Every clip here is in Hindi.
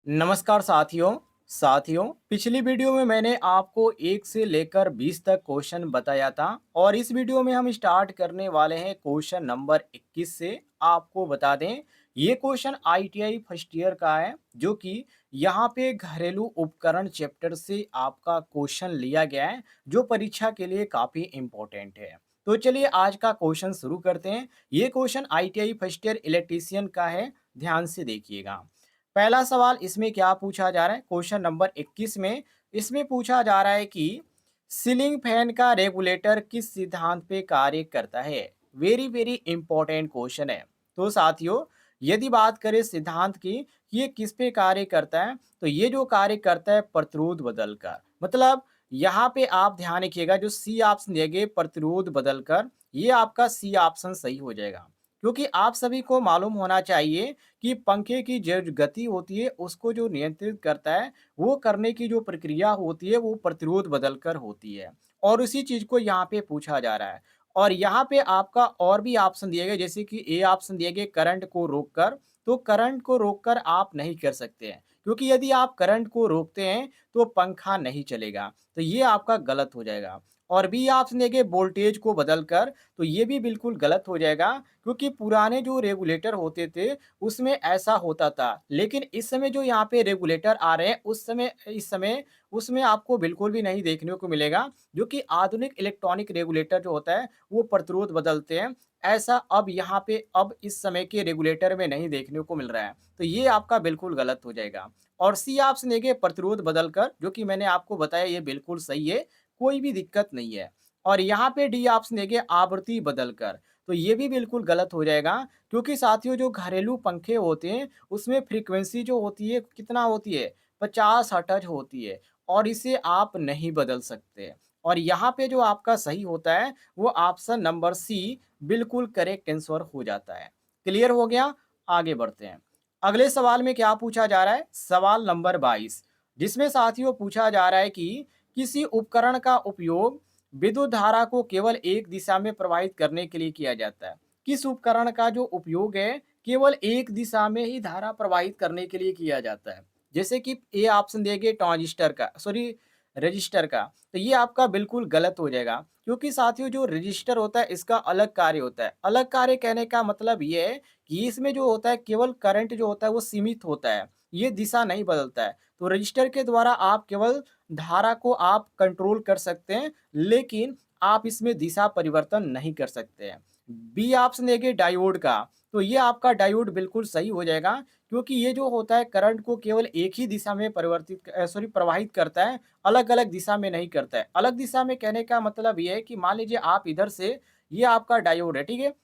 नमस्कार साथियों पिछली वीडियो में मैंने आपको 1 से लेकर 20 तक क्वेश्चन बताया था और इस वीडियो में हम स्टार्ट करने वाले हैं क्वेश्चन नंबर 21 से। आपको बता दें ये क्वेश्चन आईटीआई फर्स्ट ईयर का है, जो कि यहाँ पे घरेलू उपकरण चैप्टर से आपका क्वेश्चन लिया गया है, जो परीक्षा के लिए काफ़ी इम्पोर्टेंट है। तो चलिए आज का क्वेश्चन शुरू करते हैं। ये question ITI first year electrician का है, ध्यान से देखिएगा। पहला सवाल इसमें क्या पूछा जा रहा है, क्वेश्चन नंबर 21 में इसमें पूछा जा रहा है कि सीलिंग फैन का रेगुलेटर किस सिद्धांत पे कार्य करता है। वेरी वेरी इंपॉर्टेंट क्वेश्चन है। तो साथियों, यदि बात करें सिद्धांत की, ये किस पे कार्य करता है, तो ये जो कार्य करता है प्रतिरोध बदलकर। मतलब यहाँ पे आप ध्यान रखिएगा, जो सी ऑप्शन दिए प्रतिरोध बदलकर, ये आपका सी ऑप्शन सही हो जाएगा। क्योंकि आप सभी को मालूम होना चाहिए कि पंखे की जो गति होती है उसको जो नियंत्रित करता है, वो करने की जो प्रक्रिया होती है वो प्रतिरोध बदलकर होती है। और उसी चीज़ को यहाँ पे पूछा जा रहा है। और यहाँ पे आपका और भी ऑप्शन दिए गए, जैसे कि ए ऑप्शन दिए गए करंट को रोककर। तो करंट को रोककर आप नहीं कर सकते हैं, क्योंकि यदि आप करंट को रोकते हैं तो पंखा नहीं चलेगा। तो ये आपका गलत हो जाएगा। और बी ऑप्शन दिए गए वोल्टेज को बदलकर, तो ये भी बिल्कुल गलत हो जाएगा। क्योंकि पुराने जो रेगुलेटर होते थे उसमें ऐसा होता था, लेकिन इस समय जो यहाँ पे रेगुलेटर आ रहे हैं इस समय उसमें आपको बिल्कुल भी नहीं देखने को मिलेगा। जो कि आधुनिक इलेक्ट्रॉनिक रेगुलेटर जो होता है वो प्रतिरोध बदलते हैं। ऐसा अब यहाँ पे अब इस समय के रेगुलेटर में नहीं देखने को मिल रहा है। तो ये आपका बिल्कुल गलत हो जाएगा। और सी ऑप्शन देंगे प्रतिरोध बदलकर, जो कि मैंने आपको बताया ये बिल्कुल सही है, कोई भी दिक्कत नहीं है। और यहाँ पे डी ऑप्शन देंगे आवृत्ति बदलकर, तो ये भी बिल्कुल गलत हो जाएगा। क्योंकि साथियों जो घरेलू पंखे होते हैं उसमें फ्रीक्वेंसी जो होती है कितना होती है, 50 हर्ट्ज होती है। और इसे आप नहीं बदल सकते। और यहाँ पे जो आपका सही होता है वो ऑप्शन नंबर सी बिल्कुल करेक्ट आंसर हो जाता है। क्लियर हो गया। आगे बढ़ते हैं। अगले सवाल में क्या पूछा जा रहा है, सवाल नंबर 22, जिसमें साथियों पूछा जा रहा है कि किसी उपकरण का उपयोग विद्युत धारा को केवल एक दिशा में प्रवाहित करने के लिए किया जाता है। किस उपकरण का जो उपयोग है केवल एक दिशा में ही धारा प्रवाहित करने के लिए किया जाता है। जैसे कि ए ऑप्शन देंगे ट्रांजिस्टर का, सॉरी रजिस्टर का। तो ये आपका बिल्कुल गलत हो जाएगा। क्योंकि साथियों जो रजिस्टर होता है इसका अलग कार्य होता है। अलग कार्य कहने का मतलब ये है कि इसमें जो होता है केवल करंट जो होता है वो सीमित होता है, ये दिशा नहीं बदलता है। तो रजिस्टर के द्वारा आप केवल धारा को आप कंट्रोल कर सकते हैं, लेकिन आप इसमें दिशा परिवर्तन नहीं कर सकते हैं। बी ऑप्शन देंगे डायोड का, तो ये आपका डायोड बिल्कुल सही हो जाएगा। क्योंकि ये जो होता है करंट को केवल एक ही दिशा में प्रवाहित करता है, अलग अलग दिशा में नहीं करता है। अलग दिशा में कहने का मतलब ये है कि मान लीजिए आप इधर से, ये आपका डायोड है, ठीक है।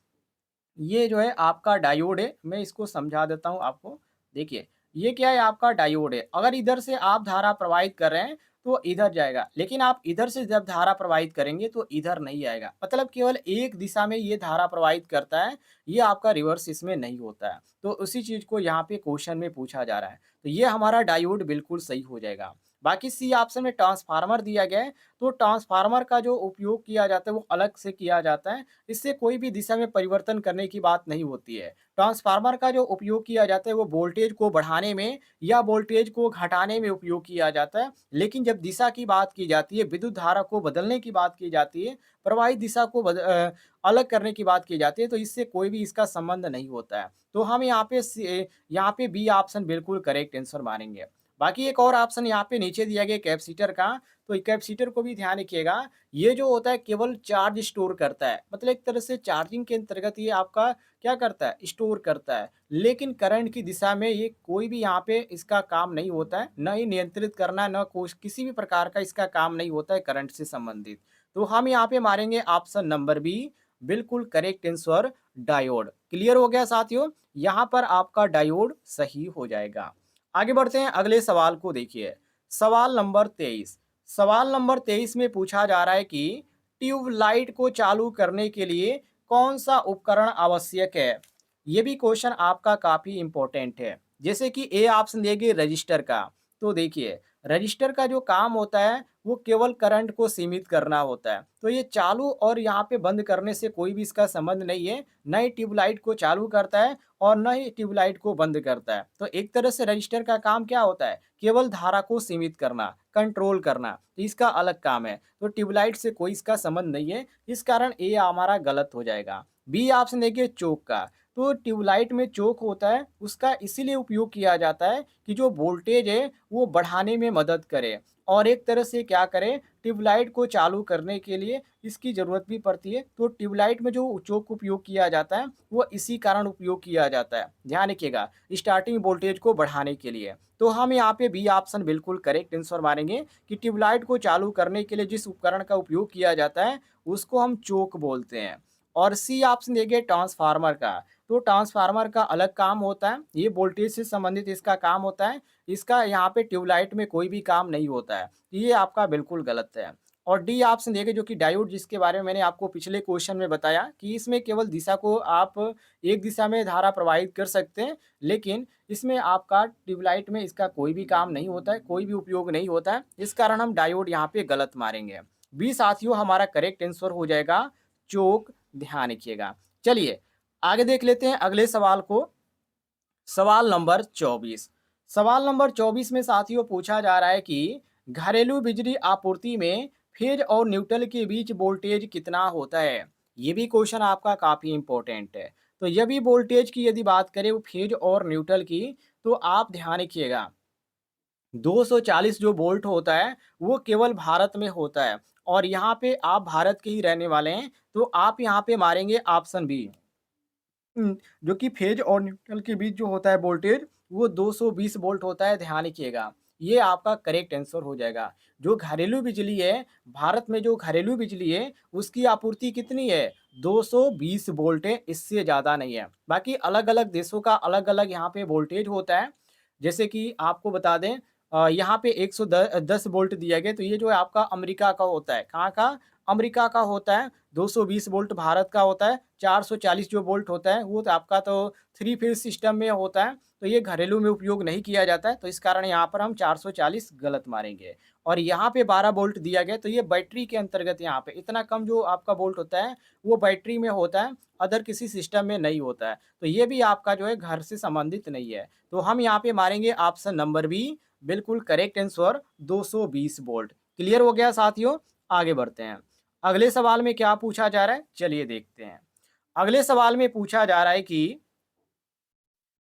ये जो है आपका डायोड है, मैं इसको समझा देता हूँ आपको। देखिए, ये क्या है, आपका डायोड है। अगर इधर से आप धारा प्रवाहित कर रहे हैं तो इधर जाएगा, लेकिन आप इधर से जब धारा प्रवाहित करेंगे तो इधर नहीं आएगा। मतलब केवल एक दिशा में ये धारा प्रवाहित करता है, ये आपका रिवर्स इसमें नहीं होता है। तो उसी चीज़ को यहाँ पे क्वेश्चन में पूछा जा रहा है। तो ये हमारा डायोड बिल्कुल सही हो जाएगा। बाकी सी ऑप्शन में ट्रांसफार्मर दिया गया है, तो ट्रांसफार्मर का जो उपयोग किया जाता है वो अलग से किया जाता है। इससे कोई भी दिशा में परिवर्तन करने की बात नहीं होती है। ट्रांसफार्मर का जो उपयोग किया जाता है वो वोल्टेज को बढ़ाने में या वोल्टेज को घटाने में उपयोग किया जाता है। लेकिन जब दिशा की बात की जाती है, विद्युत धारा को बदलने की बात की जाती है, प्रवाहित दिशा को अलग करने की बात की जाती है, तो इससे कोई भी इसका संबंध नहीं होता है। तो हम यहाँ पे बी ऑप्शन बिल्कुल करेक्ट आंसर मानेंगे। बाकी एक और ऑप्शन यहाँ पे नीचे दिया गया कैपेसिटर का, तो कैपेसिटर को भी ध्यान रखिएगा। ये जो होता है केवल चार्ज स्टोर करता है, मतलब एक तरह से चार्जिंग के अंतर्गत ये आपका क्या करता है, स्टोर करता है। लेकिन करंट की दिशा में ये कोई भी यहाँ पे इसका काम नहीं होता है, न ही नियंत्रित करना, न कोई किसी भी प्रकार का इसका काम नहीं होता है करंट से संबंधित। तो हम यहाँ पे मारेंगे ऑप्शन नंबर बी बिल्कुल करेक्ट आंसर, डायोड। क्लियर हो गया साथियों, यहाँ पर आपका डायोड सही हो जाएगा। आगे बढ़ते हैं, अगले सवाल को देखिए। सवाल नंबर 23, सवाल नंबर 23 में पूछा जा रहा है कि ट्यूबलाइट को चालू करने के लिए कौन सा उपकरण आवश्यक है। ये भी क्वेश्चन आपका काफी इंपॉर्टेंट है। जैसे कि ए ऑप्शन देंगे रजिस्टर का, तो देखिए रजिस्टर का जो काम होता है वो केवल करंट को सीमित करना होता है। तो ये चालू और यहाँ पे बंद करने से कोई भी इसका संबंध नहीं है। न ही ट्यूबलाइट को चालू करता है और न ही ट्यूबलाइट को बंद करता है। तो एक तरह से रजिस्टर का काम क्या होता है? केवल धारा को सीमित करना, कंट्रोल करना। तो इसका अलग काम है। तो ट्यूबलाइट से कोई इसका संबंध नहीं है। इस कारण ए हमारा गलत हो जाएगा। बी ऑप्शन देखिए चोक का। तो ट्यूबलाइट में चोक होता है, उसका इसीलिए उपयोग किया जाता है कि जो वोल्टेज है वो बढ़ाने में मदद करे और एक तरह से क्या करे, ट्यूबलाइट को चालू करने के लिए इसकी ज़रूरत भी पड़ती है। तो ट्यूबलाइट में जो चोक उपयोग किया जाता है वो इसी कारण उपयोग किया जाता है। ध्यान रखिएगा, स्टार्टिंग वोल्टेज को बढ़ाने के लिए। तो हम यहाँ पे बी ऑप्शन बिल्कुल करेक्ट आंसर मानेंगे कि ट्यूबलाइट को चालू करने के लिए जिस उपकरण का उपयोग किया जाता है उसको हम चोक बोलते हैं। और सी ऑप्शन देखिए ट्रांसफार्मर का। तो ट्रांसफार्मर का अलग काम होता है, ये वोल्टेज से संबंधित इसका काम होता है। इसका यहाँ पे ट्यूबलाइट में कोई भी काम नहीं होता है। ये आपका बिल्कुल गलत है। और डी ऑप्शन देखिए जो कि डायोड, जिसके बारे में मैंने आपको पिछले क्वेश्चन में बताया कि इसमें केवल दिशा को आप एक दिशा में धारा प्रवाहित कर सकते हैं, लेकिन इसमें आपका ट्यूबलाइट में इसका कोई भी काम नहीं होता है, कोई भी उपयोग नहीं होता है। इस कारण हम डायोड यहाँ पे गलत मारेंगे। बी साथियों हमारा करेक्ट आंसर हो जाएगा चोक। ध्यान रखिएगा। चलिए आगे देख लेते हैं अगले सवाल को। सवाल नंबर 24। सवाल नंबर 24 में साथियों पूछा जा रहा है कि घरेलू बिजली आपूर्ति में फेज और न्यूट्रल के बीच वोल्टेज कितना होता है। ये भी क्वेश्चन आपका काफ़ी इंपॉर्टेंट है। तो यह भी वोल्टेज की यदि बात करें वो फेज और न्यूट्रल की, तो आप ध्यान रखिएगा 240 जो वोल्ट होता है वो केवल भारत में होता है। और यहाँ पे आप भारत के ही रहने वाले हैं, तो आप यहाँ पे मारेंगे ऑप्शन बी। जो कि फेज और न्यूट्रल के बीच जो होता है वोल्टेज वो 220 वोल्ट होता है। ध्यान रखिएगा, ये आपका करेक्ट आंसर हो जाएगा। जो घरेलू बिजली है, भारत में जो घरेलू बिजली है उसकी आपूर्ति कितनी है? 220 वोल्ट है, इससे ज़्यादा नहीं है। बाकी अलग अलग देशों का अलग अलग यहाँ पे वोल्टेज होता है। जैसे कि आपको बता दें, यहाँ पे 110 वोल्ट दिया गया, तो ये जो है आपका अमेरिका का होता है। कहाँ का? अमेरिका का होता है। 220 वोल्ट भारत का होता है। 440 जो वोल्ट होता है वो तो आपका तो थ्री फेज सिस्टम में होता है। तो ये घरेलू में उपयोग नहीं किया जाता है, तो इस कारण यहाँ पर हम 440 गलत मारेंगे। और यहाँ पे 12 वोल्ट दिया गया, तो ये बैटरी के अंतर्गत यहाँ पे इतना कम जो आपका वोल्ट होता है वो बैटरी में होता है, अदर किसी सिस्टम में नहीं होता है। तो ये भी आपका जो है घर से संबंधित नहीं है। तो हम यहाँ पे मारेंगे ऑप्शन नंबर बी, बिल्कुल करेक्ट आंसर 220 वोल्ट। क्लियर हो गया साथियों? आगे बढ़ते हैं। अगले सवाल में क्या पूछा जा रहा है, चलिए देखते हैं। अगले सवाल में पूछा जा रहा है कि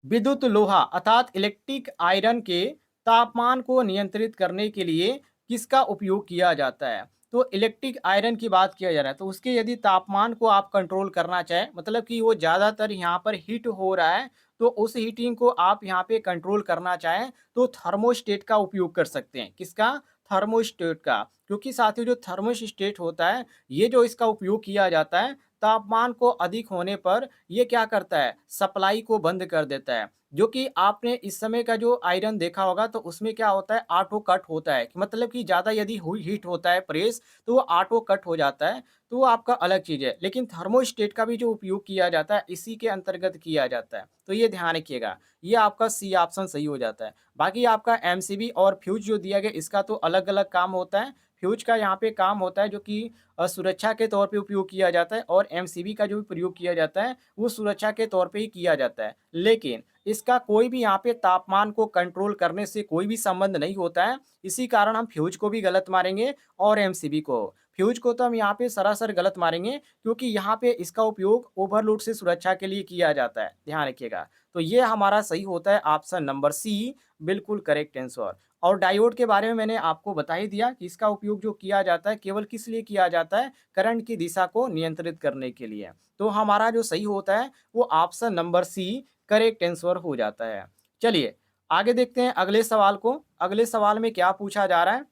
विद्युत लोहा अर्थात इलेक्ट्रिक आयरन के तापमान को नियंत्रित करने के लिए किसका उपयोग किया जाता है। तो इलेक्ट्रिक आयरन की बात किया जा रहा है, तो उसके यदि तापमान को आप कंट्रोल करना चाहें, मतलब कि वो ज़्यादातर यहाँ पर हीट हो रहा है, तो उस हीटिंग को आप यहाँ पे कंट्रोल करना चाहें तो थर्मोस्टेट का उपयोग कर सकते हैं। किसका? थर्मोस्टेट का। क्योंकि साथियों जो थर्मोस्टेट होता है, ये जो इसका उपयोग किया जाता है तापमान को अधिक होने पर ये क्या करता है, सप्लाई को बंद कर देता है। जो कि आपने इस समय का जो आयरन देखा होगा तो उसमें क्या होता है, ऑटो कट होता है, कि मतलब कि ज़्यादा यदि हीट होता है प्रेस तो वो ऑटो कट हो जाता है। तो वो आपका अलग चीज़ है, लेकिन थर्मोस्टेट का भी जो उपयोग किया जाता है इसी के अंतर्गत किया जाता है। तो ये ध्यान रखिएगा, ये आपका सी ऑप्शन सही हो जाता है। बाकी आपका एमसीबी और फ्यूज जो दिया गया इसका तो अलग अलग काम होता है। फ्यूज का यहाँ पे काम होता है जो कि सुरक्षा के तौर पे उपयोग किया जाता है, और एमसीबी का जो भी प्रयोग किया जाता है वो सुरक्षा के तौर पे ही किया जाता है। लेकिन इसका कोई भी यहाँ पे तापमान को कंट्रोल करने से कोई भी संबंध नहीं होता है। इसी कारण हम फ्यूज को भी गलत मारेंगे और एमसीबी को। फ्यूज को तो हम यहाँ पे सरासर गलत मारेंगे, क्योंकि यहाँ पे इसका उपयोग ओवरलोड से सुरक्षा के लिए किया जाता है। ध्यान रखिएगा। तो ये हमारा सही होता है ऑप्शन नंबर सी, बिल्कुल करेक्ट आंसर। और डायोड के बारे में मैंने आपको बता ही दिया कि इसका उपयोग जो किया जाता है केवल किस लिए किया जाता है, करंट की दिशा को नियंत्रित करने के लिए। तो हमारा जो सही होता है वो option number C correct answer हो जाता है। चलिए आगे देखते हैं अगले सवाल को। अगले सवाल में क्या पूछा जा रहा है,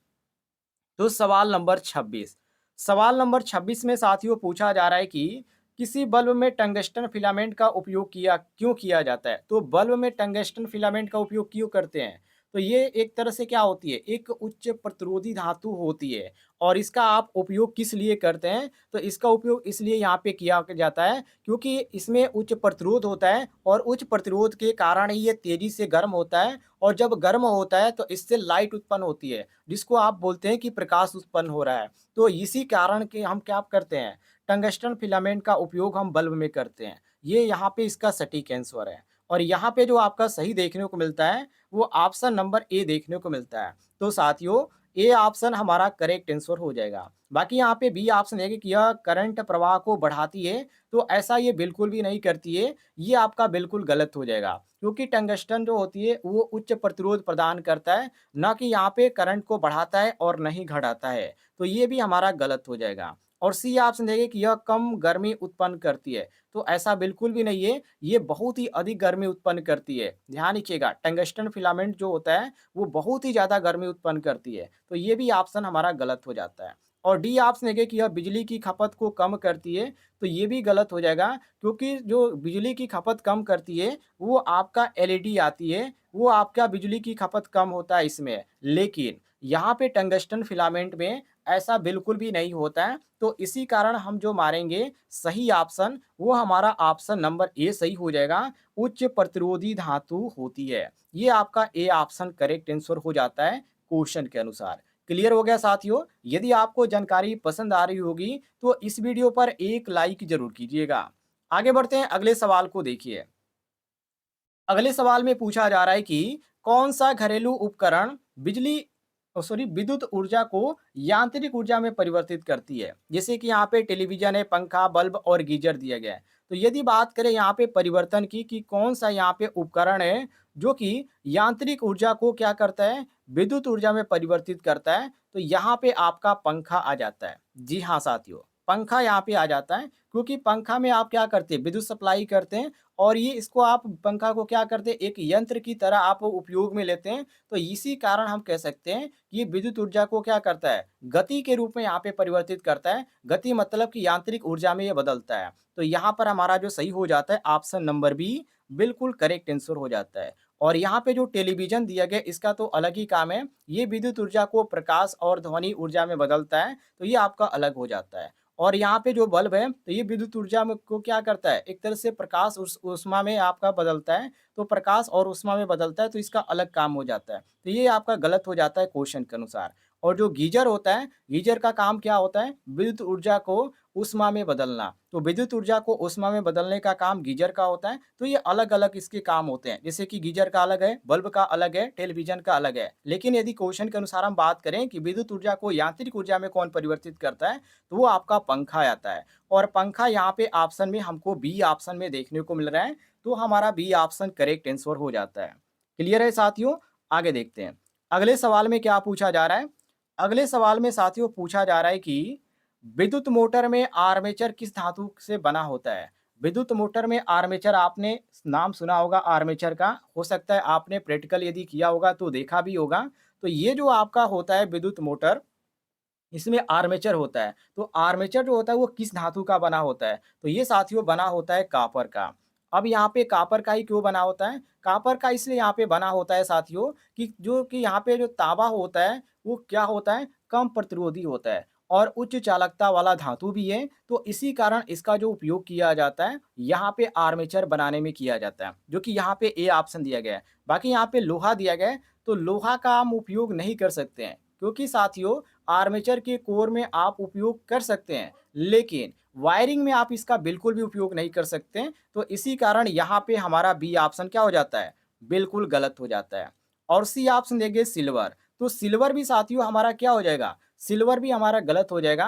तो सवाल नंबर 26। सवाल नंबर 26 में साथियों पूछा जा रहा है कि किसी बल्ब में टंगस्टन फिलामेंट का उपयोग क्यों किया जाता है। तो बल्ब में टंगस्टन फिलामेंट का उपयोग क्यों करते हैं? तो ये एक तरह से क्या होती है, एक उच्च प्रतिरोधी धातु होती है। और इसका आप उपयोग किस लिए करते हैं? तो इसका उपयोग इसलिए यहाँ पे किया जाता है क्योंकि इसमें उच्च प्रतिरोध होता है और उच्च प्रतिरोध के कारण ही ये तेज़ी से गर्म होता है और जब गर्म होता है तो इससे लाइट उत्पन्न होती है, जिसको आप बोलते हैं कि प्रकाश उत्पन्न हो रहा है। तो इसी कारण के हम क्या करते हैं, टंगस्टन फिलामेंट का उपयोग हम बल्ब में करते हैं। ये यहाँ पे इसका सटीक आंसर है। और यहाँ पे जो आपका सही देखने को मिलता है, वो ऑप्शन नंबर ए देखने को मिलता है। तो साथियों, ए ऑप्शन हमारा करेक्ट आंसर हो जाएगा। बाकी यहाँ पे बी ऑप्शन है कि यह करंट प्रवाह को बढ़ाती है, तो ऐसा ये बिल्कुल भी नहीं करती है, ये आपका बिल्कुल गलत हो जाएगा। क्योंकि टंगस्टन जो होती है वो उच्च प्रतिरोध प्रदान करता है, ना कि यहाँ पे करंट को बढ़ाता है और नहीं घटाता है। तो ये भी हमारा गलत हो जाएगा। और सी ऑप्शन देखिए कि यह कम गर्मी उत्पन्न करती है, तो ऐसा बिल्कुल भी नहीं है, ये बहुत ही अधिक गर्मी उत्पन्न करती है। ध्यान रखिएगा, टंगस्टन फिलामेंट जो होता है वो बहुत ही ज़्यादा गर्मी उत्पन्न करती है, तो ये भी ऑप्शन हमारा गलत हो जाता है। और डी ऑप्शन देखिए कि यह बिजली की खपत को कम करती है, तो ये भी गलत हो जाएगा क्योंकि जो बिजली की खपत कम करती है वो आपका एलईडी आती है, वो आपका बिजली की खपत कम होता है इसमें। लेकिन यहाँ पे टंगस्टन फिलामेंट में ऐसा बिल्कुल भी नहीं होता है, तो इसी कारण हम जो मारेंगे सही ऑप्शन, वो हमारा ऑप्शन नंबर ए सही हो जाएगा, उच्च प्रतिरोधी धातु होती है। ये आपका ए ऑप्शन करेक्ट आंसर हो जाता है क्वेश्चन के अनुसार। क्लियर हो गया साथियों? यदि आपको जानकारी पसंद आ रही होगी तो इस वीडियो पर एक लाइक जरूर कीजिएगा। आगे बढ़ते हैं, अगले सवाल को देखिए। अगले सवाल में पूछा जा रहा है कि कौन सा घरेलू उपकरण विद्युत ऊर्जा को यांत्रिक ऊर्जा में परिवर्तित करती है। जैसे कि यहाँ पे टेलीविजन है, पंखा, बल्ब और गीजर दिया गया है। तो यदि बात करें यहाँ पे परिवर्तन की कि कौन सा यहाँ पे उपकरण है जो कि यांत्रिक ऊर्जा को क्या करता है, विद्युत ऊर्जा में परिवर्तित करता है, तो यहाँ पे आपका पंखा आ जाता है। जी हाँ साथियों, पंखा यहाँ पे आ जाता है क्योंकि पंखा में आप क्या करते हैं, विद्युत सप्लाई करते हैं और ये इसको आप पंखा को क्या करते हैं, एक यंत्र की तरह आप उपयोग में लेते हैं। तो इसी कारण हम कह सकते हैं कि ये विद्युत ऊर्जा को क्या करता है, गति के रूप में यहाँ पे परिवर्तित करता है। गति मतलब कि यांत्रिक ऊर्जा में ये बदलता है। तो यहाँ पर हमारा जो सही हो जाता है ऑप्शन नंबर बी बिल्कुल करेक्ट आंसर हो जाता है। और यहाँ पे जो टेलीविजन दिया गया इसका तो अलग ही काम है, ये विद्युत ऊर्जा को प्रकाश और ध्वनि ऊर्जा में बदलता है, तो ये आपका अलग हो जाता है। और यहाँ पे जो बल्ब है तो ये विद्युत ऊर्जा में को क्या करता है, एक तरह से प्रकाश ऊष्मा में आपका बदलता है। तो प्रकाश और ऊष्मा में बदलता है, तो इसका अलग काम हो जाता है। तो ये आपका गलत हो जाता है क्वेश्चन के अनुसार। और जो गीजर होता है, गीजर का काम क्या होता है, विद्युत ऊर्जा को ऊष्मा में बदलना। तो विद्युत ऊर्जा को ऊष्मा में बदलने का काम गीजर का होता है। तो ये अलग अलग इसके काम होते हैं, जैसे कि गीजर का अलग है, बल्ब का अलग है, टेलीविजन का अलग है। लेकिन यदि क्वेश्चन के अनुसार हम बात करें कि विद्युत ऊर्जा को यांत्रिक ऊर्जा में कौन परिवर्तित करता है, तो वो आपका पंखा आता है। और पंखा यहाँ पे ऑप्शन में हमको बी ऑप्शन में देखने को मिल रहा है, तो हमारा बी ऑप्शन करेक्ट आंसर हो जाता है। क्लियर है साथियों? आगे देखते हैं अगले सवाल में क्या पूछा जा रहा है। अगले सवाल में साथियों पूछा जा रहा है कि विद्युत मोटर में आर्मेचर किस धातु से बना होता है। विद्युत मोटर में आर्मेचर, आपने नाम सुना होगा आर्मेचर का, हो सकता है आपने प्रैक्टिकल यदि किया होगा तो देखा भी होगा। तो ये जो आपका होता है विद्युत मोटर, इसमें आर्मेचर होता है। तो आर्मेचर जो होता है वो किस धातु का बना होता है, तो ये साथियों बना होता है कॉपर का। अब यहाँ पे कॉपर का ही क्यों बना होता है, कॉपर का इसलिए यहाँ पे बना होता है साथियों कि जो कि यहाँ पे जो तांबा होता है वो क्या होता है, कम प्रतिरोधी होता है और उच्च चालकता वाला धातु भी है। तो इसी कारण इसका जो उपयोग किया जाता है यहाँ पे आर्मेचर बनाने में किया जाता है, जो कि यहाँ पे ए ऑप्शन दिया गया है। बाकी यहाँ पे लोहा दिया गया है, तो लोहा का हम उपयोग नहीं कर सकते हैं क्योंकि साथियों आर्मेचर के कोर में आप उपयोग कर सकते हैं, लेकिन वायरिंग में आप इसका बिल्कुल भी उपयोग नहीं कर सकते हैं। तो इसी कारण यहाँ पे हमारा बी ऑप्शन क्या हो जाता है, बिल्कुल गलत हो जाता है। और सी ऑप्शन देंगे सिल्वर, तो सिल्वर भी साथियों हमारा क्या हो जाएगा, सिल्वर भी हमारा गलत हो जाएगा।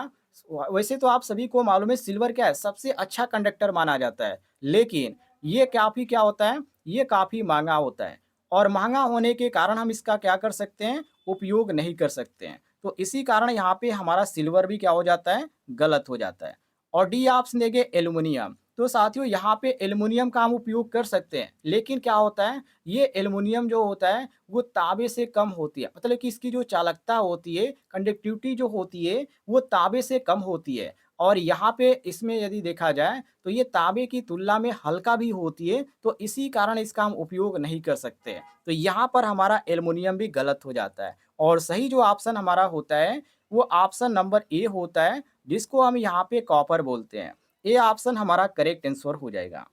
वैसे तो आप सभी को मालूम है सिल्वर क्या है, सबसे अच्छा कंडक्टर माना जाता है, लेकिन ये काफ़ी क्या होता है, ये काफ़ी महंगा होता है। और महंगा होने के कारण हम इसका क्या कर सकते हैं, उपयोग नहीं कर सकते हैं। तो इसी कारण यहाँ पे हमारा सिल्वर भी क्या हो जाता है, गलत हो जाता है। और डी ऑप्शन देंगे एल्युमिनियम, तो साथियों यहाँ पे एल्युमिनियम का हम उपयोग कर सकते हैं, लेकिन क्या होता है, ये एल्युमिनियम जो होता है वो तांबे से कम होती है, मतलब कि इसकी जो चालकता होती है, कंडक्टिविटी जो होती है वो तांबे से कम होती है। और यहाँ पे इसमें यदि देखा जाए तो ये तांबे की तुलना में हल्का भी होती है, तो इसी कारण इसका हम उपयोग नहीं कर सकते। तो यहाँ पर हमारा एल्युमिनियम भी गलत हो जाता है और सही जो ऑप्शन हमारा होता है वो ऑप्शन नंबर ए होता है, जिसको हम यहाँ पे कॉपर बोलते हैं। ये ऑप्शन हमारा करेक्ट आंसर हो जाएगा।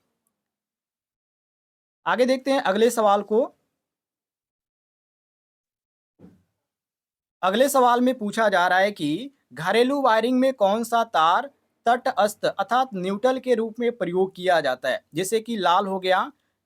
आगे देखते हैं अगले सवाल को। अगले सवाल में पूछा जा रहा है कि घरेलू वायरिंग में कौन सा तार तटस्थ अर्थात न्यूट्रल के रूप में प्रयोग किया जाता है, जैसे कि लाल हो गया,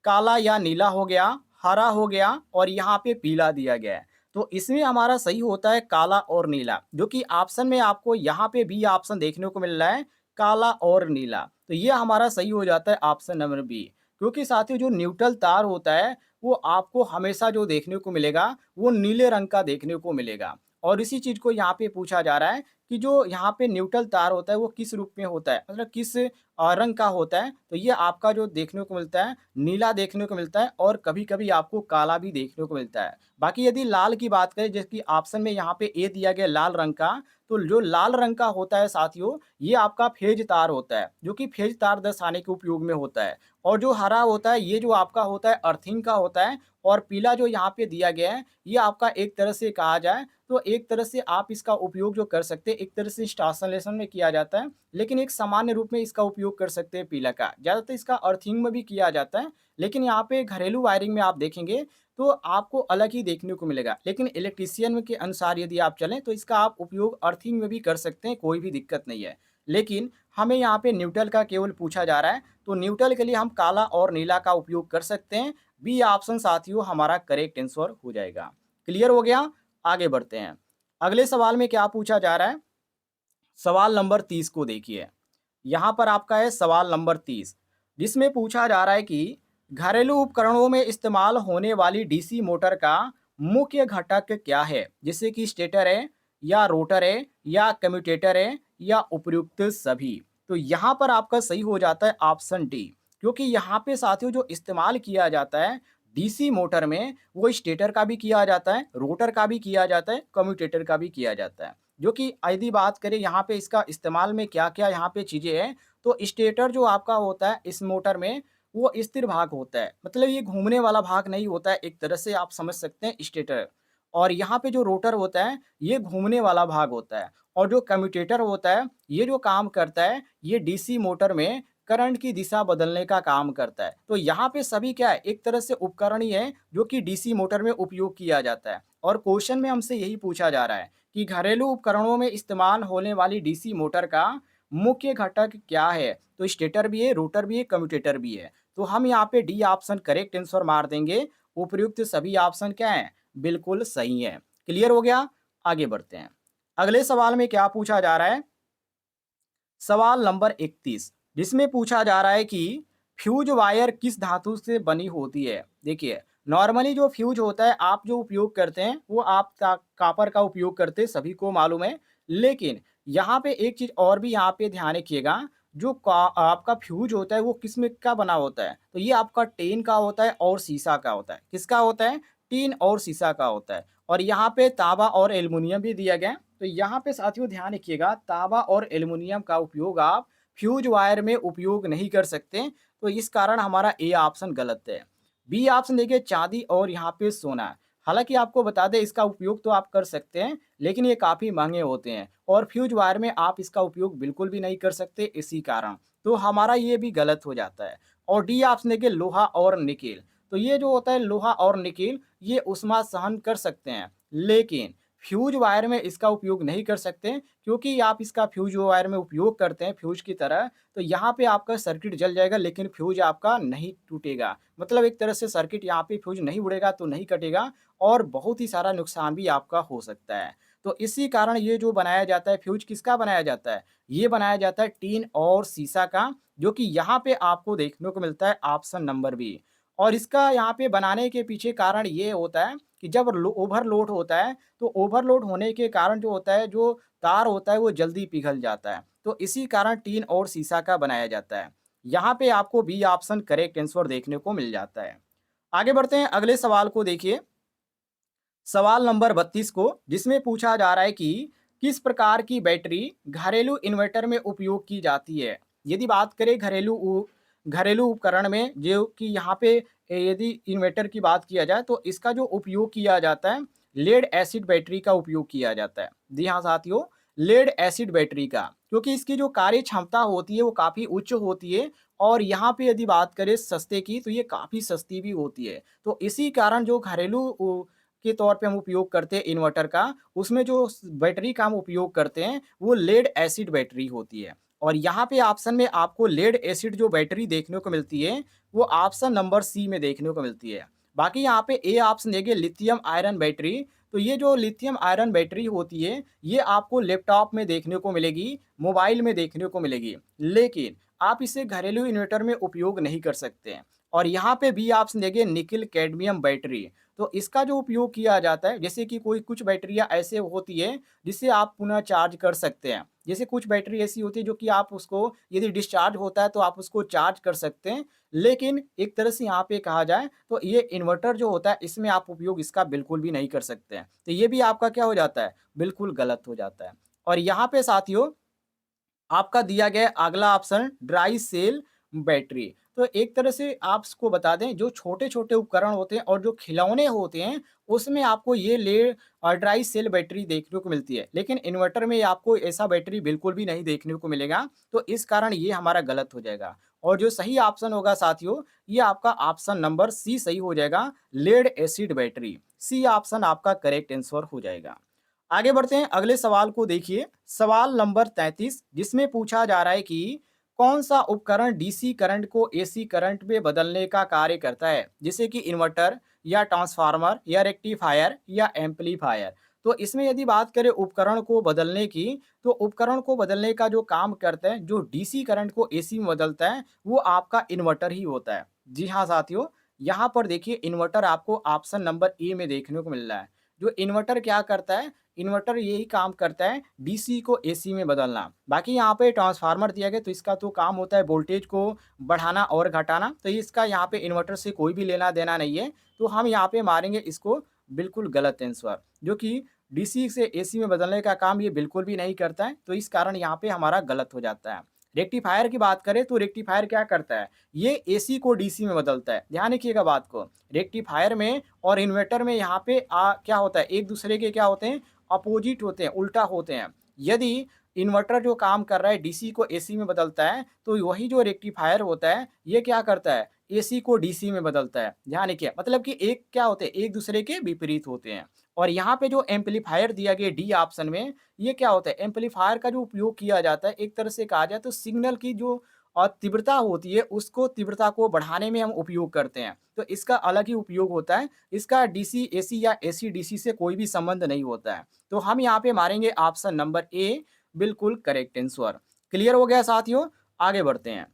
काला या नीला हो गया, हरा हो गया और यहाँ पे पीला दिया गया है। तो इसमें हमारा सही होता है काला और नीला, जो कि ऑप्शन में आपको यहाँ पे बी ऑप्शन देखने को मिल रहा है, काला और नीला। तो ये हमारा सही हो जाता है ऑप्शन नंबर बी, क्योंकि साथियों जो न्यूट्रल तार होता है वो आपको हमेशा जो देखने को मिलेगा वो नीले रंग का देखने को मिलेगा। और इसी चीज़ को यहाँ पे पूछा जा रहा है कि जो यहाँ पे न्यूट्रल तार होता है वो किस रूप में होता है, मतलब किस रंग का होता है। तो ये आपका जो देखने को मिलता है नीला देखने को मिलता है और कभी-कभी आपको काला भी देखने को मिलता है। बाकी यदि लाल की बात करें, जैसे कि ऑप्शन में यहाँ पे ए दिया गया लाल रंग का, तो जो लाल रंग का होता है साथियों ये आपका फेज तार होता है, जो कि फेज तार दर्शाने के उपयोग में होता है। और जो हरा होता है ये जो आपका होता है अर्थिंग का होता है। और पीला जो यहाँ पे दिया गया है ये आपका एक तरह से कहा जाए तो एक तरह से आप इसका उपयोग जो कर सकते हैं एक तरह से इंस्टॉलेशन में किया जाता है, लेकिन एक सामान्य रूप में इसका उपयोग कर सकते हैं पीला का। ज़्यादातर इसका अर्थिंग में भी किया जाता है, लेकिन यहाँ पे घरेलू वायरिंग में आप देखेंगे तो आपको अलग ही देखने को मिलेगा। लेकिन इलेक्ट्रीशियन के अनुसार यदि आप चलें तो इसका आप उपयोग अर्थिंग में भी कर सकते हैं, कोई भी दिक्कत नहीं है। लेकिन हमें यहाँ पे न्यूट्रल का केवल पूछा जा रहा है, तो न्यूट्रल के लिए हम काला और नीला का उपयोग कर सकते हैं। बी ऑप्शन साथियों हमारा करेक्ट आंसर हो जाएगा। क्लियर हो गया? आगे बढ़ते हैं। अगले सवाल में क्या पूछा जा रहा है? सवाल नंबर 30 को देखिए। यहाँ पर आपका है सवाल नंबर 30, जिसमें पूछा जा रहा है कि घरेलू उपकरणों में इस्तेमाल होने वाली डीसी मोटर का मुख्य घटक क्या है, जैसे कि स्टेटर है या रोटर है या कम्यूटेटर है या उपयुक्त सभी। तो यहाँ पर आपका सही हो जाता है ऑप्शन डी, क्योंकि यहाँ पे साथियों जो इस्तेमाल किया जाता है डीसी मोटर में वो स्टेटर का भी किया जाता है, रोटर का भी किया जाता है, कम्यूटेटर का भी किया जाता है। जो कि यदि बात करें यहाँ पे इसका इस्तेमाल में क्या-क्या यहाँ पे चीज़ें हैं, तो स्टेटर जो आपका होता है इस मोटर में वो स्थिर भाग होता है। मतलब ये घूमने वाला भाग नहीं होता है, एक तरह से आप समझ सकते हैं स्टेटर। और यहाँ पे जो रोटर होता है ये घूमने वाला भाग होता है। और जो कम्यूटेटर होता है ये जो काम करता है ये डीसी मोटर में करंट की दिशा बदलने का काम करता है। तो यहाँ पे सभी क्या है एक तरह से उपकरण ही है जो कि डीसी मोटर में उपयोग किया जाता है। और क्वेश्चन में हमसे यही पूछा जा रहा है कि घरेलू उपकरणों में इस्तेमाल होने वाली डीसी मोटर का मुख्य घटक क्या है। तो स्टेटर भी है, रोटर भी है, कम्यूटेटर भी है। तो हम यहाँ पे डी ऑप्शन करेक्ट आंसर मार देंगे। उपयुक्त सभी ऑप्शन क्या है, बिल्कुल सही है। क्लियर हो गया? आगे बढ़ते हैं। अगले सवाल में क्या पूछा जा रहा है? सवाल नंबर 31, जिसमें पूछा जा रहा है कि फ्यूज वायर किस धातु से बनी होती है। देखिए नॉर्मली जो फ्यूज होता है आप जो उपयोग करते हैं वो आप कापर का उपयोग करते हैं, सभी को मालूम है। लेकिन यहाँ पे एक चीज़ और भी यहाँ पे ध्यान रखिएगा, जो आपका फ्यूज होता है वो किस में का बना होता है। तो ये आपका टीन का होता है और शीशा का होता है। किसका होता है? टीन और शीशा का होता है। और यहाँ पे तांबा और एल्युमिनियम भी दिया गया है। तो यहाँ पे साथियों ध्यान रखिएगा, तांबा और एल्युमिनियम का उपयोग आप फ्यूज वायर में उपयोग नहीं कर सकते। तो इस कारण हमारा ए ऑप्शन गलत है। बी ऑप्शन देखिए चांदी और यहाँ पे सोना। हालांकि आपको बता दें इसका उपयोग तो आप कर सकते हैं, लेकिन ये काफ़ी महंगे होते हैं और फ्यूज वायर में आप इसका उपयोग बिल्कुल भी नहीं कर सकते इसी कारण। तो हमारा ये भी गलत हो जाता है। और डी ऑप्शन देखिए लोहा और निकेल। तो ये जो होता है लोहा और निकेल ये ऊष्मा सहन कर सकते हैं, लेकिन फ्यूज वायर में इसका उपयोग नहीं कर सकते, क्योंकि आप इसका फ्यूज वायर में उपयोग करते हैं फ्यूज की तरह। तो यहाँ पे आपका सर्किट जल जाएगा लेकिन फ्यूज आपका नहीं टूटेगा। मतलब एक तरह से सर्किट यहाँ पे फ्यूज नहीं उड़ेगा तो नहीं कटेगा और बहुत ही सारा नुकसान भी आपका हो सकता है। तो इसी कारण ये जो बनाया जाता है फ्यूज किसका बनाया जाता है? ये बनाया जाता है टीन और शीशा का, जो कि यहाँ पे आपको देखने को मिलता है ऑप्शन नंबर बी। और इसका यहाँ पे बनाने के पीछे कारण ये होता है कि जब ओवरलोड होता है तो ओवरलोड होने के कारण जो होता है जो तार होता है वो जल्दी पिघल जाता है। तो इसी कारण टीन और शीशा का बनाया जाता है। यहाँ पे आपको बी ऑप्शन करेक्ट आंसर देखने को मिल जाता है। आगे बढ़ते हैं अगले सवाल को देखिए। सवाल नंबर 32 को, जिसमें पूछा जा रहा है कि किस प्रकार की बैटरी घरेलू इन्वर्टर में उपयोग की जाती है? यदि बात करें घरेलू उपकरण में जो कि यहाँ पे यदि इन्वर्टर की बात किया जाए तो इसका जो उपयोग किया जाता है, लेड एसिड बैटरी का उपयोग किया जाता है। जी हाँ साथियों, लेड एसिड बैटरी का, क्योंकि इसकी जो कार्य क्षमता होती है वो काफ़ी उच्च होती है और यहाँ पे यदि बात करें सस्ते की तो ये काफ़ी सस्ती भी होती है। तो इसी कारण जो घरेलू के तौर पे हम उपयोग करते हैं इन्वर्टर का, उसमें जो बैटरी का हम उपयोग करते हैं वो लेड एसिड बैटरी होती है। और यहाँ पे ऑप्शन में आपको लेड एसिड जो बैटरी देखने को मिलती है वो ऑप्शन नंबर सी में देखने को मिलती है। बाकी यहाँ पे ए ऑप्शन देखिए लिथियम आयरन बैटरी, तो ये जो लिथियम आयरन बैटरी होती है ये आपको लैपटॉप में देखने को मिलेगी, मोबाइल में देखने को मिलेगी, लेकिन आप इसे घरेलू इन्वर्टर में उपयोग नहीं कर सकते हैं। और यहाँ पे बी ऑप्शन देखिए निकिल कैडमियम बैटरी, तो इसका जो उपयोग किया जाता है जैसे कि कोई कुछ बैटरियाँ ऐसे होती है जिसे आप पुनः चार्ज कर सकते हैं। जैसे कुछ बैटरी ऐसी होती है जो कि आप उसको यदि डिस्चार्ज होता है तो आप उसको चार्ज कर सकते हैं। लेकिन एक तरह से यहाँ पे कहा जाए तो ये इन्वर्टर जो होता है इसमें आप उपयोग इसका बिल्कुल भी नहीं कर सकते हैं। तो ये भी आपका क्या हो जाता है? बिल्कुल गलत हो जाता है। और यहाँ पे साथियों आपका दिया गया अगला ऑप्शन ड्राई सेल बैटरी। तो एक तरह से आप इसको बता दें जो छोटे-छोटे उपकरण होते हैं और जो खिलौने होते हैं उसमें आपको ये ड्राई सेल बैटरी देखने को मिलती है। लेकिन इन्वर्टर में आपको ऐसा बैटरी बिल्कुल भी नहीं देखने को मिलेगा। तो इस कारण ये हमारा गलत हो जाएगा। और जो सही ऑप्शन होगा साथियों ये आपका ऑप्शन नंबर सी सही हो जाएगा, lead acid battery. C option आपका करेक्ट आंसर हो जाएगा। आगे बढ़ते हैं अगले सवाल को देखिए, सवाल नंबर 33 जिसमें पूछा जा रहा है कि कौन सा उपकरण डीसी करंट को एसी करंट में बदलने का कार्य करता है, जैसे कि इन्वर्टर या ट्रांसफार्मर या रेक्टिफायर या एम्पलीफायर। तो इसमें यदि बात करें उपकरण को बदलने की, तो उपकरण को बदलने का जो काम करता है जो डीसी करंट को एसी में बदलता है वो आपका इन्वर्टर ही होता है। जी हाँ साथियों, यहाँ पर देखिए इन्वर्टर आपको ऑप्शन नंबर ए में देखने को मिल रहा है। जो इन्वर्टर क्या करता है, इन्वर्टर यही काम करता है डीसी को एसी में बदलना। बाकी यहाँ पे ट्रांसफार्मर दिया गया तो इसका तो काम होता है वोल्टेज को बढ़ाना और घटाना, तो इसका यहाँ पे इन्वर्टर से कोई भी लेना देना नहीं है। तो हम यहाँ पे मारेंगे इसको बिल्कुल गलत आंसर, जो कि डीसी से एसी में बदलने का काम ये बिल्कुल भी नहीं करता है, तो इस कारण यहाँ पे हमारा गलत हो जाता है। रेक्टिफायर की बात करें तो रेक्टिफायर क्या करता है, ये एसी को डीसी में बदलता है। ध्यान रखिएगा बात को, रेक्टिफायर में और इन्वर्टर में यहाँ पे क्या होता है, एक दूसरे के क्या होते हैं, अपोजिट होते हैं, उल्टा होते हैं। यदि इन्वर्टर जो काम कर रहा है डीसी को एसी में बदलता है, तो वही जो रेक्टिफायर होता है ये क्या करता है, एसी को डीसी में बदलता है। ध्यान रखिए मतलब कि एक क्या होते हैं, एक दूसरे के विपरीत होते हैं। और यहाँ पे जो एम्पलीफायर दिया गया डी ऑप्शन में, ये क्या होता है, एम्पलीफायर का जो उपयोग किया जाता है एक तरह से कहा जाए तो सिग्नल की जो तीव्रता होती है उसको तीव्रता को बढ़ाने में हम उपयोग करते हैं। तो इसका अलग ही उपयोग होता है। इसका डीसी एसी या एसी डीसी से कोई भी संबंध नहीं होता है। तो हम यहाँ पे मारेंगे ऑप्शन नंबर ए, बिल्कुल करेक्ट आंसर। क्लियर हो गया साथियों? आगे बढ़ते हैं।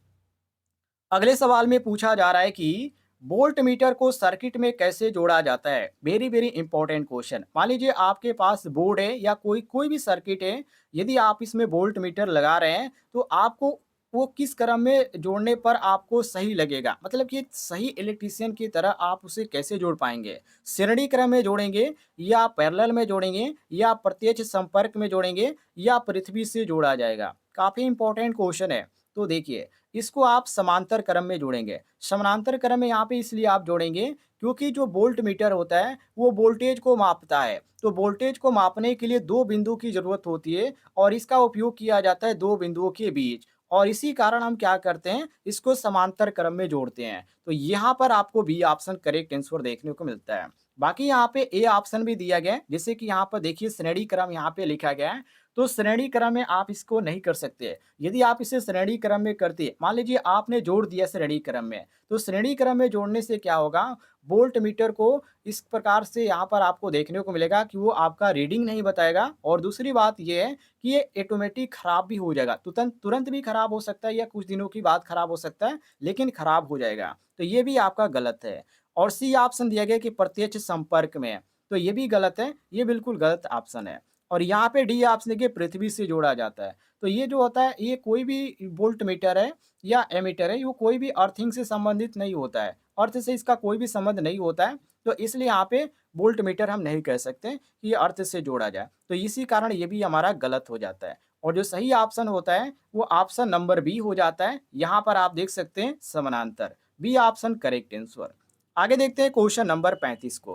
अगले सवाल में पूछा जा रहा है कि वोल्ट मीटर को सर्किट में कैसे जोड़ा जाता है? Very very important question. मान लीजिए आपके पास बोर्ड है या कोई कोई भी सर्किट है, यदि आप इसमें वोल्ट मीटर लगा रहे हैं तो आपको वो किस क्रम में जोड़ने पर आपको सही लगेगा, मतलब कि सही इलेक्ट्रीशियन की तरह आप उसे कैसे जोड़ पाएंगे? श्रेणी क्रम में जोड़ेंगे या पैरेलल में जोड़ेंगे या प्रत्यक्ष संपर्क में जोड़ेंगे या पृथ्वी से जोड़ा जाएगा? काफी इंपॉर्टेंट क्वेश्चन है। तो देखिए, इसको आप समांतर क्रम में जोड़ेंगे। समानांतर क्रम में यहाँ पे इसलिए आप जोड़ेंगे क्योंकि जो वोल्ट मीटर होता है वो वोल्टेज को मापता है। तो वोल्टेज को मापने के लिए 2 बिंदु की ज़रूरत होती है और इसका उपयोग किया जाता है 2 बिंदुओं के बीच। और इसी कारण हम क्या करते हैं, इसको समांतर क्रम में जोड़ते हैं। तो यहाँ पर आपको बी ऑप्शन करेक्ट आंसर देखने को मिलता है। बाकी यहाँ पे ए ऑप्शन भी दिया गया है, जैसे कि यहाँ पर देखिए श्रेणी क्रम यहाँ पे लिखा गया है। तो श्रेणी क्रम में आप इसको नहीं कर सकते। यदि आप इसे श्रेणी क्रम में करते, मान लीजिए आपने जोड़ दिया श्रेणी क्रम में, तो श्रेणी क्रम में जोड़ने से क्या होगा, वोल्ट मीटर को इस प्रकार से यहाँ पर आपको देखने को मिलेगा कि वो आपका रीडिंग नहीं बताएगा। और दूसरी बात ये है कि ये ऑटोमेटिक खराब भी हो जाएगा, तुरंत तुरंत भी खराब हो सकता है या कुछ दिनों की बाद खराब हो सकता है, लेकिन खराब हो जाएगा। तो ये भी आपका गलत है। और सी ऑप्शन दिया गया कि प्रत्यक्ष संपर्क में, तो ये भी गलत है, ये बिल्कुल गलत ऑप्शन है। और यहाँ पे डी ऑप्शन देखिए पृथ्वी से जोड़ा जाता है। तो ये जो होता है ये कोई भी वोल्ट मीटर है या एमीटर है, वो कोई भी अर्थिंग से संबंधित नहीं होता है। अर्थ से इसका कोई भी संबंध नहीं होता है। तो इसलिए यहाँ पे वोल्ट मीटर हम नहीं कह सकते कि ये अर्थ से जोड़ा जाए। तो इसी कारण ये भी हमारा गलत हो जाता है और जो सही ऑप्शन होता है वो ऑप्शन नंबर बी हो जाता है। यहाँ पर आप देख सकते हैं समानांतर, बी ऑप्शन करेक्ट आंसर। आगे देखते हैं क्वेश्चन नंबर 35 को।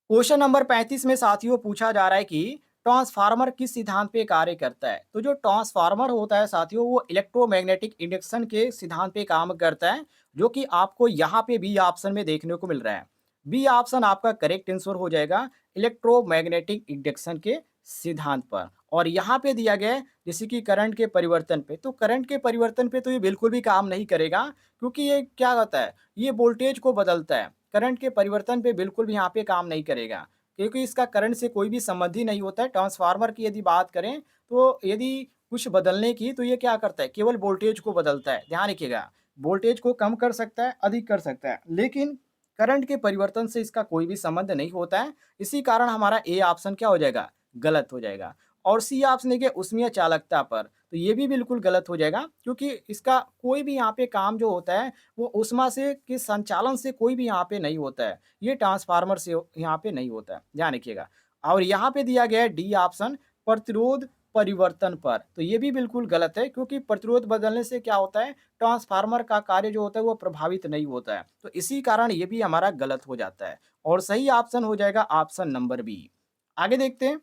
क्वेश्चन नंबर 35 में साथियों पूछा जा रहा है कि ट्रांसफार्मर किस सिद्धांत पे कार्य करता है। तो जो ट्रांसफार्मर होता है साथियों वो इलेक्ट्रोमैग्नेटिक इंडक्शन के सिद्धांत पे काम करता है, जो कि आपको यहाँ पे बी ऑप्शन में देखने को मिल रहा है। बी ऑप्शन आपका करेक्ट आंसर हो जाएगा इलेक्ट्रोमैग्नेटिक इंडक्शन के सिद्धांत पर। और यहाँ पे दिया गया है जैसे कि करंट के परिवर्तन पे, तो करंट के परिवर्तन पे तो ये बिल्कुल भी काम नहीं करेगा, क्योंकि ये क्या होता है, ये वोल्टेज को बदलता है। करंट के परिवर्तन पे बिल्कुल भी यहाँ पे काम नहीं करेगा, क्योंकि इसका करंट से कोई भी संबंध ही नहीं होता है। ट्रांसफार्मर की यदि बात करें तो यदि कुछ बदलने की, तो ये क्या करता है, केवल वोल्टेज को बदलता है। ध्यान रखिएगा, वोल्टेज को कम कर सकता है, अधिक कर सकता है, लेकिन करंट के परिवर्तन से इसका कोई भी संबंध नहीं होता है। इसी कारण हमारा ए ऑप्शन क्या हो जाएगा, गलत हो जाएगा। और सी ऑप्शन देखिए उष्मीय चालकता पर, तो ये भी बिल्कुल गलत हो जाएगा, क्योंकि इसका कोई भी यहाँ पे काम जो होता है वो ऊष्मा से के संचालन से कोई भी यहाँ पे नहीं होता है। ये ट्रांसफार्मर से यहाँ पे नहीं होता है, ध्यान रखिएगा। और यहाँ पे दिया गया है डी ऑप्शन प्रतिरोध परिवर्तन पर, तो ये भी बिल्कुल गलत है, क्योंकि प्रतिरोध बदलने से क्या होता है, ट्रांसफार्मर का कार्य जो होता है वो प्रभावित नहीं होता है। तो इसी कारण ये भी हमारा गलत हो जाता है और सही ऑप्शन हो जाएगा ऑप्शन नंबर बी। आगे देखते हैं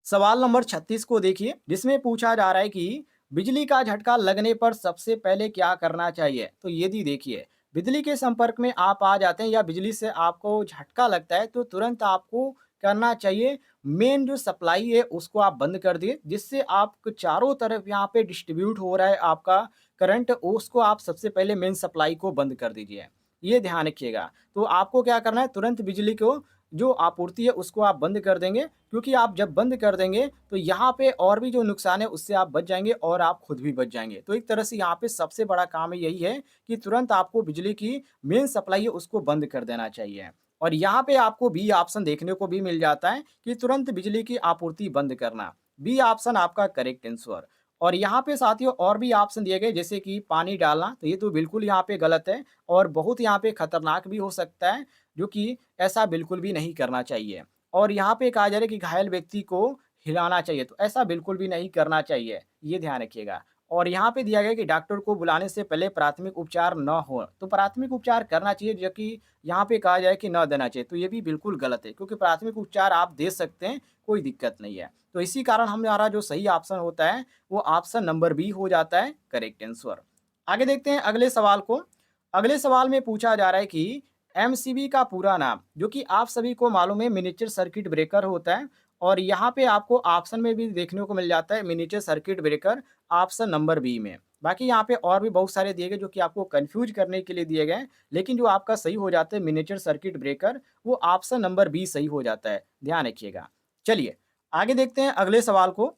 सवाल नंबर 36 को देखिए, जिसमें पूछा जा रहा है कि बिजली का झटका लगने पर सबसे पहले क्या करना चाहिए। तो यदि देखिए बिजली के संपर्क में आप आ जाते हैं या बिजली से आपको झटका लगता है, तो तुरंत आपको करना चाहिए मेन जो सप्लाई है उसको आप बंद कर दिए, जिससे आपको चारों तरफ यहाँ पे डिस्ट्रीब्यूट हो रहा है आपका करंट, उसको आप सबसे पहले मेन सप्लाई को बंद कर दीजिए। ये ध्यान रखिएगा। तो आपको क्या करना है, तुरंत बिजली को जो आपूर्ति है उसको आप बंद कर देंगे, क्योंकि आप जब बंद कर देंगे तो यहाँ पे और भी जो नुकसान है उससे आप बच जाएंगे और आप खुद भी बच जाएंगे। तो एक तरह से यहाँ पे सबसे बड़ा काम है यही है कि तुरंत आपको बिजली की मेन सप्लाई है उसको बंद कर देना चाहिए। और यहाँ पे आपको बी ऑप्शन देखने को भी मिल जाता है कि तुरंत बिजली की आपूर्ति बंद करना। बी ऑप्शन आपका करेक्ट आंसर। और यहाँ पे साथियों और भी ऑप्शन दिए गए जैसे कि पानी डालना, तो ये तो बिल्कुल यहाँ पे गलत है और बहुत यहाँ पे खतरनाक भी हो सकता है, जो कि ऐसा बिल्कुल भी नहीं करना चाहिए। और यहाँ पे कहा जा रहा है कि घायल व्यक्ति को हिलाना चाहिए, तो ऐसा बिल्कुल भी नहीं करना चाहिए, ये ध्यान रखिएगा। और यहाँ पे दिया गया है कि डॉक्टर को बुलाने से पहले प्राथमिक उपचार न हो, तो प्राथमिक उपचार करना चाहिए, जो कि यहाँ पे कहा जाए कि न देना चाहिए, तो ये भी बिल्कुल गलत है, क्योंकि प्राथमिक उपचार आप दे सकते हैं, कोई दिक्कत नहीं है। तो इसी कारण हमारा जो सही ऑप्शन होता है वो ऑप्शन नंबर बी हो जाता है करेक्ट आंसर। आगे देखते हैं अगले सवाल को। अगले सवाल में पूछा जा रहा है कि एमसीबी का पूरा नाम, जो कि आप सभी को मालूम है मिनिएचर सर्किट ब्रेकर होता है। और यहाँ पे आपको ऑप्शन में भी देखने को मिल जाता है miniature circuit breaker option number B में। बाकी यहाँ पे और भी बहुत सारे दिए गए जो कि आपको कंफ्यूज करने के लिए दिए गए हैं, लेकिन जो आपका सही हो जाता है मिनिएचर सर्किट ब्रेकर, वो ऑप्शन नंबर बी सही हो जाता है, ध्यान रखिएगा। चलिए आगे देखते हैं अगले सवाल को।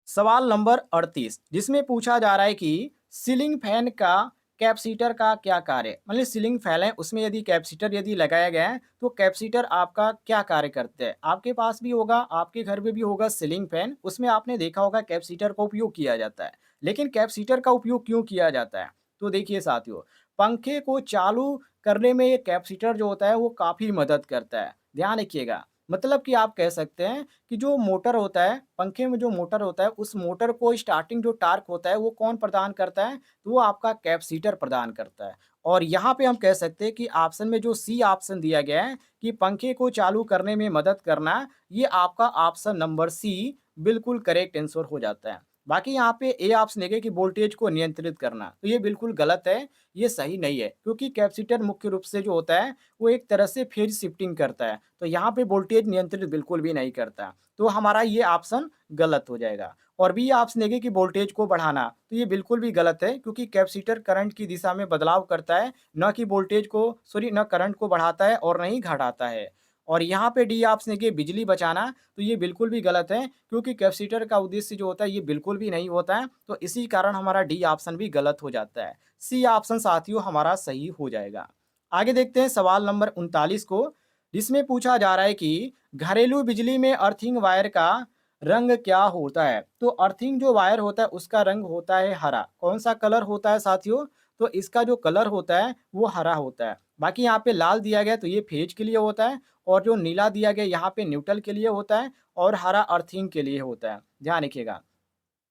सवाल नंबर 38, जिसमें पूछा जा रहा है कि सीलिंग फैन का कैपेसिटर का क्या कार्य है। मतलब सीलिंग फैन है उसमें यदि कैपेसिटर यदि लगाया गया है तो कैपेसिटर आपका क्या कार्य करते हैं। आपके पास भी होगा, आपके घर में भी होगा सीलिंग फैन, उसमें आपने देखा होगा कैपेसिटर का उपयोग किया जाता है। लेकिन कैपेसिटर का उपयोग क्यों किया जाता है, तो देखिए साथियों, पंखे को चालू करने में ये कैपेसिटर जो होता है वो काफ़ी मदद करता है, ध्यान रखिएगा। मतलब कि आप कह सकते हैं कि जो मोटर होता है, पंखे में जो मोटर होता है, उस मोटर को स्टार्टिंग जो टार्क होता है, वो कौन प्रदान करता है? तो वो आपका कैपेसिटर प्रदान करता है। और यहाँ पे हम कह सकते हैं कि ऑप्शन में जो सी ऑप्शन दिया गया है कि पंखे को चालू करने में मदद करना, ये आपका ऑप्शन नंबर सी बिल्कुल करेक्ट आंसर हो जाता है। बाकी यहाँ पे ए ऑप्शन है कि वोल्टेज को नियंत्रित करना, तो ये बिल्कुल गलत है, ये सही नहीं है, क्योंकि कैपेसिटर मुख्य रूप से जो होता है, वो एक तरह से फेज शिफ्टिंग करता है। तो यहाँ पे वोल्टेज नियंत्रित बिल्कुल भी नहीं करता। तो हमारा ये ऑप्शन गलत हो जाएगा। और बी ऑप्शन है कि वोल्टेज को बढ़ाना, तो ये बिल्कुल भी गलत है, क्योंकि कैपेसिटर करंट की दिशा में बदलाव करता है, न कि वोल्टेज को सॉरी न करंट को बढ़ाता है और न ही घटाता है। और यहाँ पे डी ऑप्शन है कि बिजली बचाना, तो ये बिल्कुल भी गलत है, क्योंकि कैपेसिटर का उद्देश्य जो होता है ये बिल्कुल भी नहीं होता है। तो इसी कारण हमारा डी ऑप्शन भी गलत हो जाता है। सी ऑप्शन साथियों हमारा सही हो जाएगा। आगे देखते हैं सवाल नंबर 39 को, जिसमें पूछा जा रहा है कि घरेलू बिजली में अर्थिंग वायर का रंग क्या होता है। तो अर्थिंग जो वायर होता है उसका रंग होता है हरा। कौन सा कलर होता है साथियों, तो इसका जो कलर होता है वो हरा होता है। बाकी यहाँ पे लाल दिया गया तो ये फेज के लिए होता है, और जो नीला दिया गया यहाँ पे न्यूट्रल के लिए होता है, और हरा अर्थिंग के लिए होता है। ध्यान रखिएगा।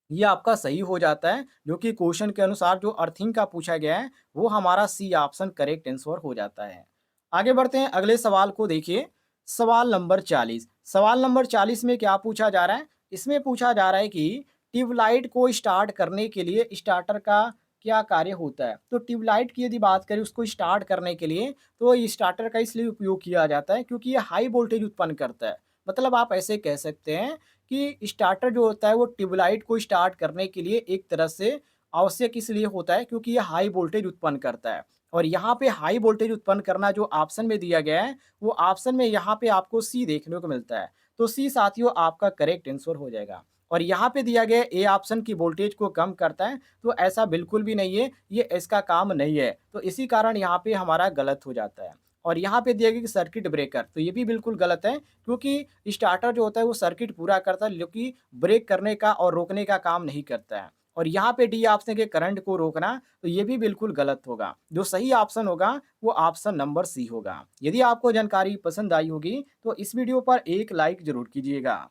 ये आपका सही हो जाता है, जो कि क्वेश्चन के अनुसार जो अर्थिंग का पूछा गया है, वो हमारा सी ऑप्शन करेक्ट आंसर हो जाता है। आगे बढ़ते हैं अगले सवाल को देखिए, सवाल नंबर 40। सवाल नंबर 40 में क्या पूछा जा रहा है? इसमें पूछा जा रहा है कि ट्यूबलाइट को स्टार्ट करने के लिए स्टार्टर का क्या कार्य होता है? तो ट्यूबलाइट की यदि बात करें उसको स्टार्ट करने के लिए, तो ये स्टार्टर का इसलिए उपयोग किया जाता है क्योंकि ये हाई वोल्टेज उत्पन्न करता है। मतलब आप ऐसे कह सकते हैं कि स्टार्टर जो होता है वो ट्यूबलाइट को स्टार्ट करने के लिए एक तरह से आवश्यक इसलिए होता है क्योंकि ये हाई वोल्टेज उत्पन्न करता है। और यहाँ पे हाई वोल्टेज उत्पन्न करना जो ऑप्शन में दिया गया है, वो ऑप्शन में यहाँ पे आपको सी देखने को मिलता है। तो सी साथियों आपका करेक्ट आंसर हो जाएगा। और यहाँ पे दिया गया ए ऑप्शन की वोल्टेज को कम करता है, तो ऐसा बिल्कुल भी नहीं है, ये इसका काम नहीं है। तो इसी कारण यहाँ पे हमारा गलत हो जाता है। और यहाँ पे दिया गया कि सर्किट ब्रेकर, तो ये भी बिल्कुल गलत है क्योंकि स्टार्टर जो होता है वो सर्किट पूरा करता है, लेकिन ब्रेक करने का और रोकने का काम नहीं करता है। और यहाँ पे डी ऑप्शन के करंट को रोकना, तो ये भी बिल्कुल गलत होगा। जो सही ऑप्शन होगा वो ऑप्शन नंबर सी होगा। यदि आपको जानकारी पसंद आई होगी तो इस वीडियो पर एक लाइक ज़रूर कीजिएगा।